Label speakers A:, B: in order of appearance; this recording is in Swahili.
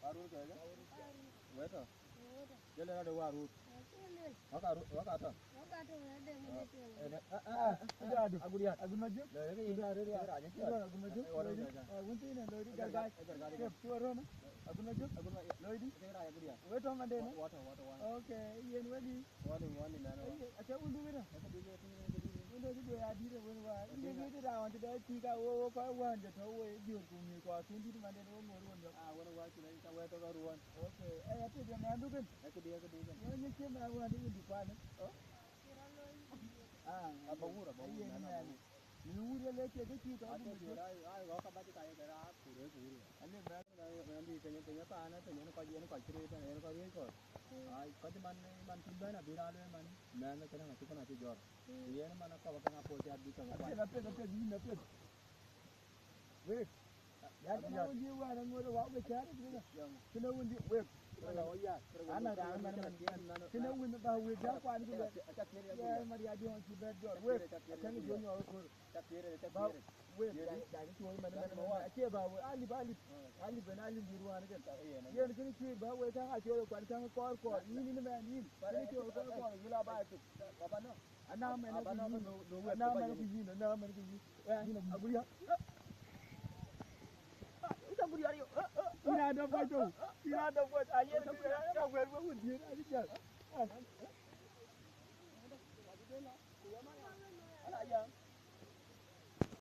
A: Warut aja. Weta. Jale ada warut. Waka ata. Aku dia. Aku maju. Aku maju. Unti ne lori garga. Tuaron. Aku maju. Lori. Weta mande ne. Okay, yen wadi. Wani na. Acha undu wena. Undu di ya dire wenwa. Ile gidi da wanda da tika wo fa wanda to wo biyo kumi kwa tundi mande no ngoro wanda. Wani wa ki ka weta ga ruwan. Okay, ai ate da na dukan. Ake dia. Wani ke ma wani di kwana. Abawura na. Ni wuri le ke dake to abu mu ai ga ka ba ta kai da kure. Alle ba na ndi tanya pa na tanya ko je ko kire ta ne ko ri ko. Ai ko man timba na bira le man. Na na kana ko na ti jor. Ye na man ko ka na po ta di ka ko. Na pe ni na pe. Wait. Ya na wundi wa na ngoro wa be ta ni. Kina wundi wait. Ana da man kina wundi ba we ja kwa ni le. Ya Maria di on ti be jor. Wait. Kan ni jonyo ko. Wait. Da ni to man wa ke ba ali ben ali bi ruwa ne ta ye ne kini ki ba we ta a ce ko kan ko ni man ni kini ki ko yila ba ta baba no ana me ne ana me ki ni na me ki ni na aguriya ita guriya yo ina da foto a ye ta da gwer ba wun ni a ji ana ya